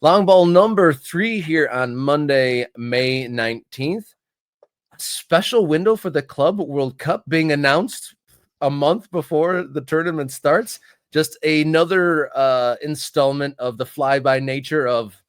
Long ball number 3 here on Monday, May 19th. Special window for the Club World Cup being announced a month before the tournament starts. Just another installment of the fly-by nature of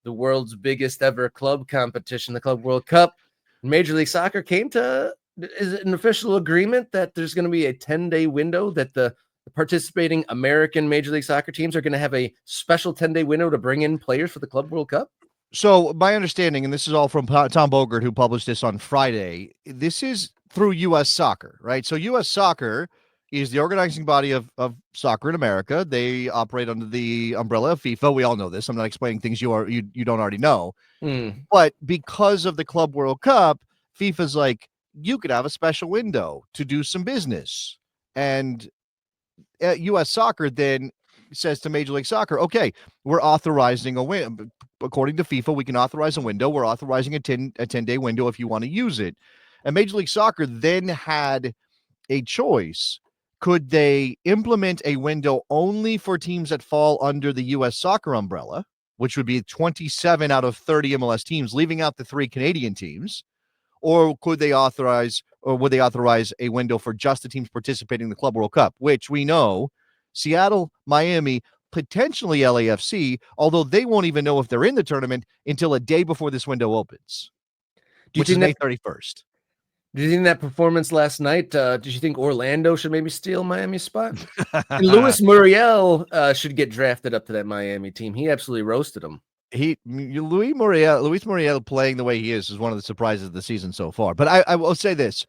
the world's biggest ever club competition, the Club World Cup. Major League Soccer came to is it an official agreement that there's going to be a 10-day window that the participating American Major League Soccer teams are going to have a special 10-day window to bring in players for the Club World Cup? So my understanding, and this is all from Tom Bogert, who published this on Friday, this is through U.S. Soccer, right? So U.S. Soccer is the organizing body of soccer in America. They operate under the umbrella of FIFA. We all know this. I'm not explaining things you don't already know. But because of the Club World Cup, FIFA's like, you could have a special window to do some business. And U.S. Soccer then says to Major League Soccer, okay, we're authorizing a window. According to FIFA, we can authorize a window. We're authorizing a 10-day window if you want to use it. And Major League Soccer then had a choice. Could they implement a window only for teams that fall under the U.S. Soccer umbrella, which would be 27 out of 30 MLS teams, leaving out the 3 Canadian teams? Or would they authorize a window for just the teams participating in the Club World Cup, which we know Seattle, Miami, potentially LAFC, although they won't even know if they're in the tournament until a day before this window opens, which is May 31st. Did you think that performance last night, did you think Orlando should maybe steal Miami's spot? And Luis Muriel should get drafted up to that Miami team. He absolutely roasted him. Luis Muriel playing the way he is one of the surprises of the season so far. But I will say this.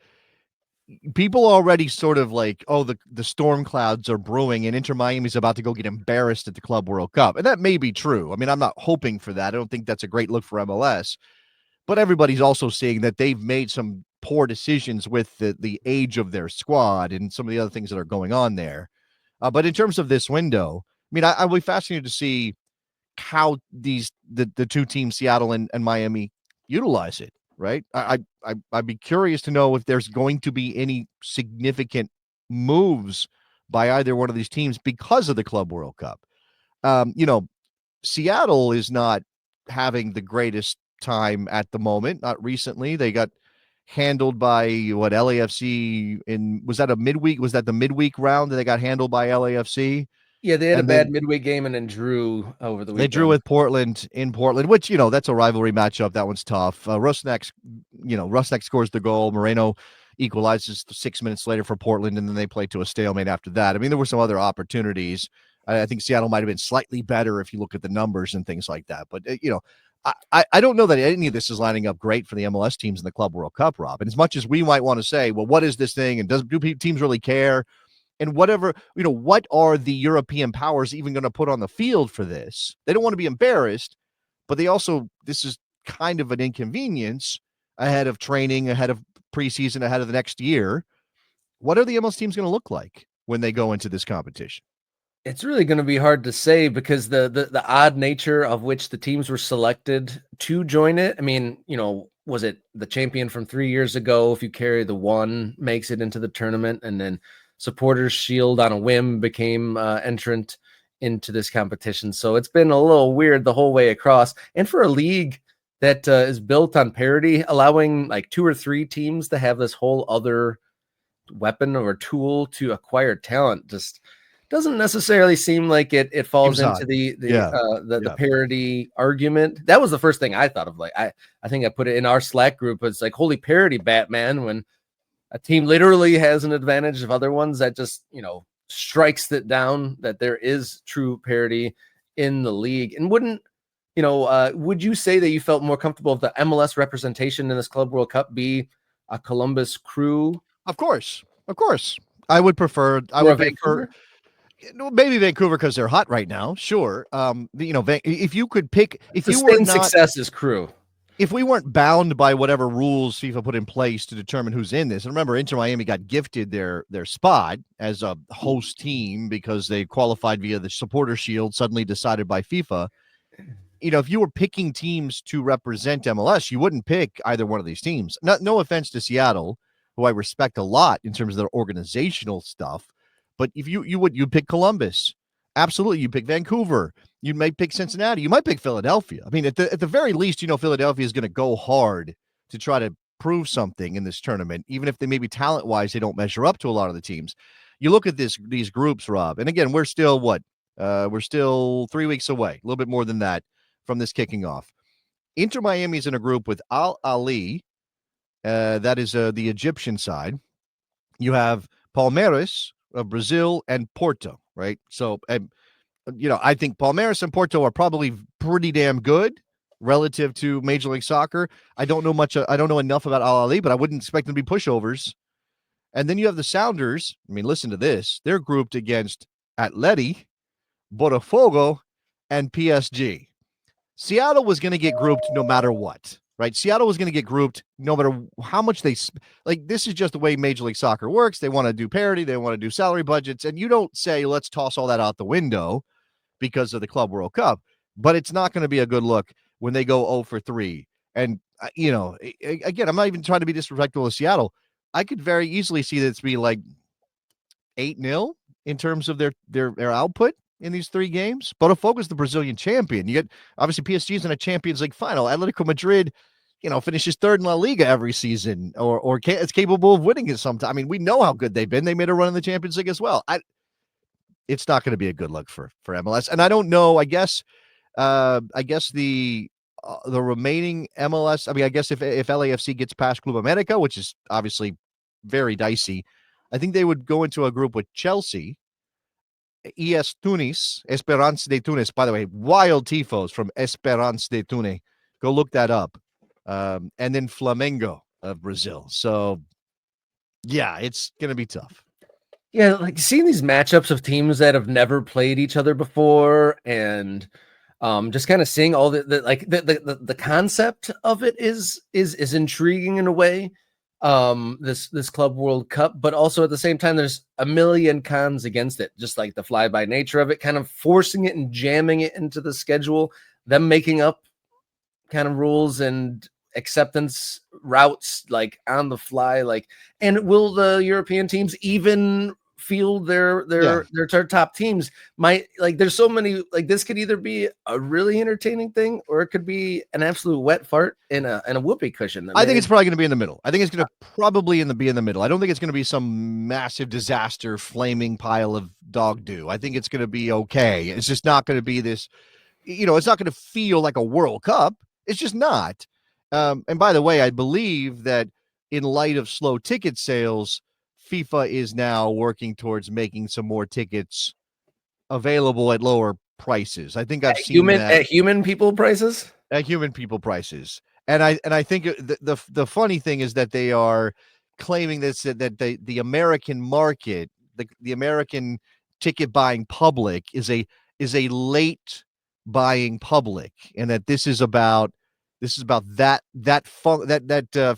People already sort of like, oh, the storm clouds are brewing and Inter Miami's about to go get embarrassed at the Club World Cup. And that may be true. I mean, I'm not hoping for that. I don't think that's a great look for MLS. But everybody's also seeing that they've made some poor decisions with the age of their squad and some of the other things that are going on there. But in terms of this window, I mean, I'll be fascinated to see how the two teams, Seattle and Miami, utilize it. Right. I'd be curious to know if there's going to be any significant moves by either one of these teams because of the Club World Cup. Seattle is not having the greatest time at the moment. Not recently. They got handled by LAFC was that the midweek round that they got handled by LAFC? Yeah, they had a bad midweek game and then drew over the weekend. They drew with Portland in Portland, which, that's a rivalry matchup. That one's tough. Rusnak scores the goal. Moreno equalizes 6 minutes later for Portland, and then they play to a stalemate after that. I mean, there were some other opportunities. I think Seattle might have been slightly better if you look at the numbers and things like that. But, I don't know that any of this is lining up great for the MLS teams in the Club World Cup, Rob. And as much as we might want to say, well, what is this thing? And do teams really care? And whatever, what are the European powers even going to put on the field for this? They don't want to be embarrassed, but this is kind of an inconvenience ahead of training, ahead of preseason, ahead of the next year. What are the MLS teams going to look like when they go into this competition? It's really going to be hard to say because the odd nature of which the teams were selected to join it. I mean, was it the champion from 3 years ago? If you carry the one, makes it into the tournament, and then Supporters Shield on a whim became entrant into this competition. So it's been a little weird the whole way across. And for a league that is built on parity, allowing like 2 or 3 teams to have this whole other weapon or tool to acquire talent just doesn't necessarily seem like it falls into the parity argument. That was the first thing I thought of. Like I think I put it in our Slack group. It's like, holy parity, Batman, when a team literally has an advantage of other ones that just, strikes it down that there is true parity in the league. And would you say that you felt more comfortable if the MLS representation in this Club World Cup be a Columbus Crew? Of course. I would prefer maybe Vancouver because they're hot right now. Sure. If you could pick, success is Crew. If we weren't bound by whatever rules FIFA put in place to determine who's in this, and remember, Inter Miami got gifted their spot as a host team because they qualified via the Supporter Shield, suddenly decided by FIFA. If you were picking teams to represent MLS, you wouldn't pick either one of these teams. No offense to Seattle, who I respect a lot in terms of their organizational stuff, but if you'd pick Columbus. Absolutely, you pick Vancouver. You might pick Cincinnati. You might pick Philadelphia. I mean, at the very least, Philadelphia is going to go hard to try to prove something in this tournament, even if they maybe talent wise they don't measure up to a lot of the teams. You look at these groups, Rob, and again, we're still what? We're still 3 weeks away, a little bit more than that from this kicking off. Inter Miami's in a group with Al Ali, that is the Egyptian side. You have Palmeiras of Brazil and Porto, right? So, I think Palmeiras and Porto are probably pretty damn good relative to Major League Soccer. I don't know much. I don't know enough about Al Ali, but I wouldn't expect them to be pushovers. And then you have the Sounders. I mean, listen to this. They're grouped against Atleti, Botafogo, and PSG. Seattle was going to get grouped no matter what, right? Seattle was going to get grouped no matter how much like. This is just the way Major League Soccer works. They want to do parity. They want to do salary budgets. And you don't say, let's toss all that out the window because of the Club World Cup. But it's not going to be a good look when they go 0 for 3. And, again, I'm not even trying to be disrespectful of Seattle. I could very easily see this be like 8-0 in terms of their output in these 3 games. Botafogo is the Brazilian champion. You get, obviously, PSG is in a Champions League final. Atletico Madrid, finishes 3rd in La Liga every season or is capable of winning it sometime. I mean, we know how good they've been. They made a run in the Champions League as well. It's not going to be a good look for MLS. And I don't know, I guess the remaining MLS, I mean, I guess if LAFC gets past Club America, which is obviously very dicey, I think they would go into a group with Chelsea, ES Tunis, Esperance de Tunis. By the way, wild tifos from Esperance de Tunis. Go look that up. And then Flamengo of Brazil. So, yeah, it's going to be tough. Yeah, like seeing these matchups of teams that have never played each other before, and just kind of seeing all the concept of it is intriguing in a way. This Club World Cup, but also at the same time, there's a million cons against it. Just like the fly-by nature of it, kind of forcing it and jamming it into the schedule, them making up kind of rules and acceptance routes like on the fly, and will the European teams even field their top teams? There's so many, this could either be a really entertaining thing or it could be an absolute wet fart in a whoopee cushion. I think it's probably going to be in the middle. I think it's going to probably be in the middle. I don't think it's going to be some massive disaster flaming pile of dog do. I think it's going to be okay. It's just not going to be this, it's not going to feel like a World Cup. It's just not. And by the way, I believe that in light of slow ticket sales, FIFA is now working towards making some more tickets available at lower prices. I think I've seen that at human people prices. At human people prices, and I think the funny thing is that they are claiming this, that the American market, the American ticket buying public is a late buying public, and that this is about that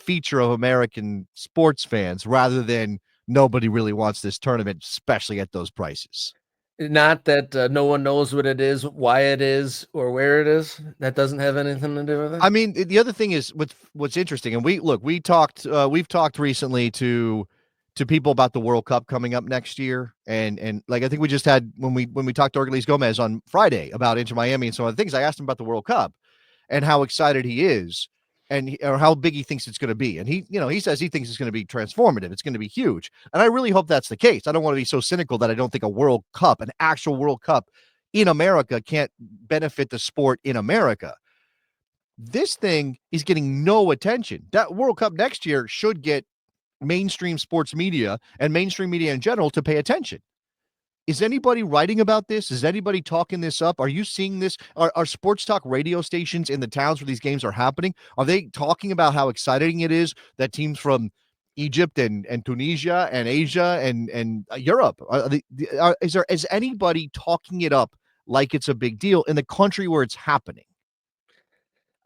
feature of American sports fans, rather than nobody really wants this tournament, especially at those prices. Not that no one knows what it is, why it is, or where it is. That doesn't have anything to do with it. I mean, the other thing is what's interesting, and we've talked recently to people about the World Cup coming up next year, and like I think we just had when we talked to Orgeles Gomez on Friday about Inter Miami and some other things. I asked him about the World Cup and how excited he is, or how big he thinks it's going to be. And he says he thinks it's going to be transformative. It's going to be huge. And I really hope that's the case. I don't want to be so cynical that I don't think a World Cup, an actual World Cup in America, can't benefit the sport in America. This thing is getting no attention. That World Cup next year should get mainstream sports media and mainstream media in general to pay attention. Is anybody writing about this? Is anybody talking this up? Are you seeing this? Are sports talk radio stations in the towns where these games are happening, are they talking about how exciting it is that teams from Egypt and Tunisia and Asia and Europe, is anybody talking it up like it's a big deal in the country where it's happening?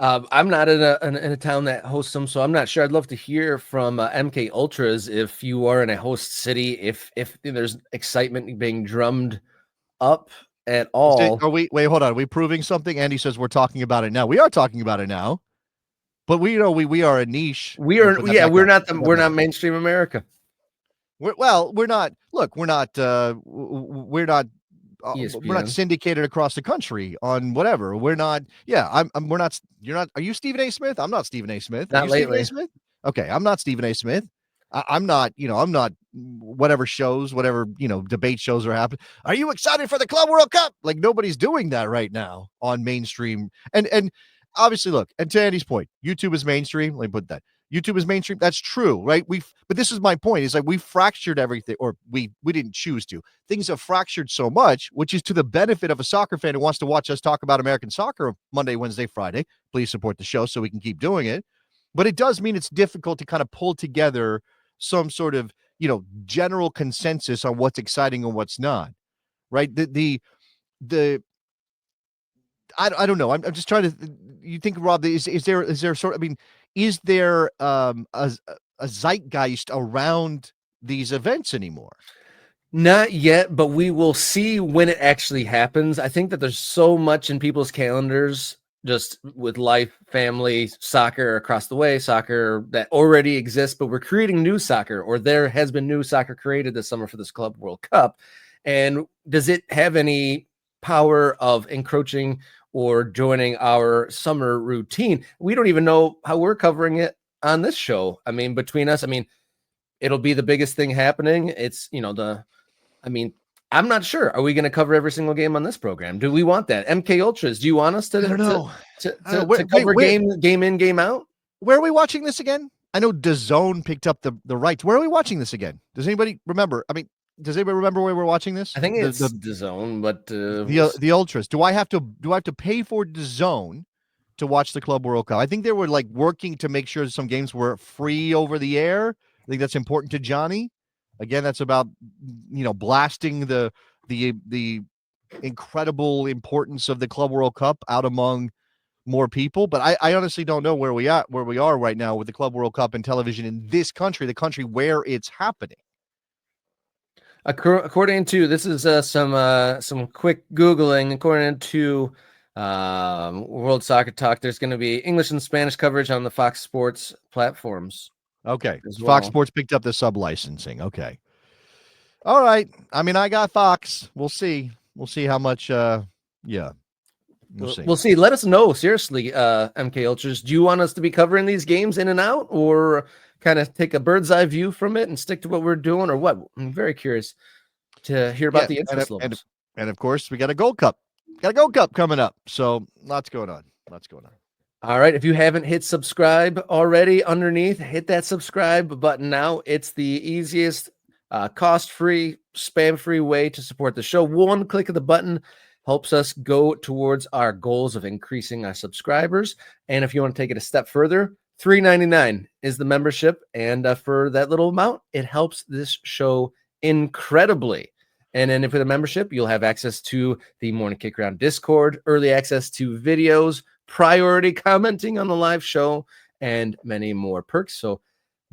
I'm not in a town that hosts them, so I'm not sure. I'd love to hear from MK Ultras if you are in a host city, if there's excitement being drummed up at all. Wait, hold on. Are we proving something? Andy says we're talking about it now. We are talking about it now, but we are a niche. We're not mainstream America. We're not. Look, we're not we're not ESPN. syndicated across the country on whatever. We're not. Yeah, we're not. You're not. Are you Stephen A. Smith? I'm not Stephen A. Smith. Are Not you Stephen A. lately. Smith? Okay, I'm not Stephen A. Smith. I'm not. I'm not. Whatever shows, whatever debate shows are happening. Are you excited for the Club World Cup? Like nobody's doing that right now on mainstream. And obviously, look. And to Andy's point, YouTube is mainstream. Let me put that. YouTube is mainstream. That's true, right? But this is my point. Is like we fractured everything, or we didn't choose to. Things have fractured so much, which is to the benefit of a soccer fan who wants to watch us talk about American soccer Monday, Wednesday, Friday. Please support the show so we can keep doing it. But it does mean it's difficult to kind of pull together some sort of general consensus on what's exciting and what's not. Right? The I don't know. I'm just trying to. You think, Rob? Is there sort of? I mean, is there a zeitgeist around these events anymore? Not yet, but we will see when it actually happens. I think that there's so much in people's calendars, just with life, family, soccer across the way, soccer that already exists, but we're creating new soccer, or there has been new soccer created this summer for this Club World Cup. And does it have any power of encroaching or joining our summer routine? We don't even know how we're covering it on this show. I mean, between us, I mean, it'll be the biggest thing happening. It's, I'm not sure. Are we going to cover every single game on this program? Do we want that? MK Ultras, do you want us I don't know. to cover game in, game out? Where are we watching this again? I know DAZN picked up the rights. Where are we watching this again? Does anybody remember? I mean, does anybody remember where we're watching this? I think it's DAZN, but the Ultras. Do I have to pay for DAZN to watch the Club World Cup? I think they were like working to make sure some games were free over the air. I think that's important to Johnny. Again, that's about blasting the incredible importance of the Club World Cup out among more people. But I honestly don't know where we are right now with the Club World Cup and television in this country, the country where it's happening. According to this is some quick Googling. According to World Soccer Talk, there's going to be English and Spanish coverage on the Fox Sports platforms. Okay. Fox Sports picked up the sub-licensing. Okay. All right. I mean, I got Fox. We'll see. We'll see how much. Yeah. We'll see. Let us know. Seriously, MK Ultras, do you want us to be covering these games in and out, or kind of take a bird's eye view from it and stick to what we're doing, or what? I'm very curious to hear about the interest levels. And of course, we got a Gold Cup. Got a Gold Cup coming up. So lots going on. All right. If you haven't hit subscribe already, underneath, hit that subscribe button now. It's the easiest, cost-free, spam-free way to support the show. One click of the button helps us go towards our goals of increasing our subscribers. And if you want to take it a step further, $3.99 is the membership. And for that little amount, it helps this show incredibly. And then for the membership, you'll have access to the Morning Kick Around Discord, early access to videos, priority commenting on the live show, and many more perks. So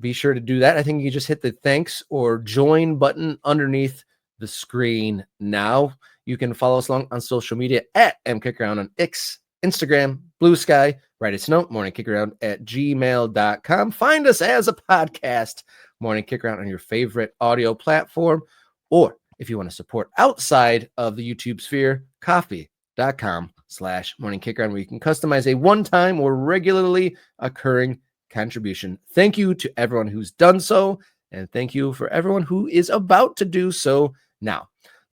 be sure to do that. I think you just hit the thanks or join button underneath the screen now. You can follow us along on social media at mkickaround on X, Instagram, Blue Sky. Write us a note, morningkickaround@gmail.com. Find us as a podcast, Morning Kick Around, on your favorite audio platform. Or if you want to support outside of the YouTube sphere, coffee.com/morningkickaround, where you can customize a one-time or regularly occurring contribution. Thank you to everyone who's done so, and thank you for everyone who is about to do so now.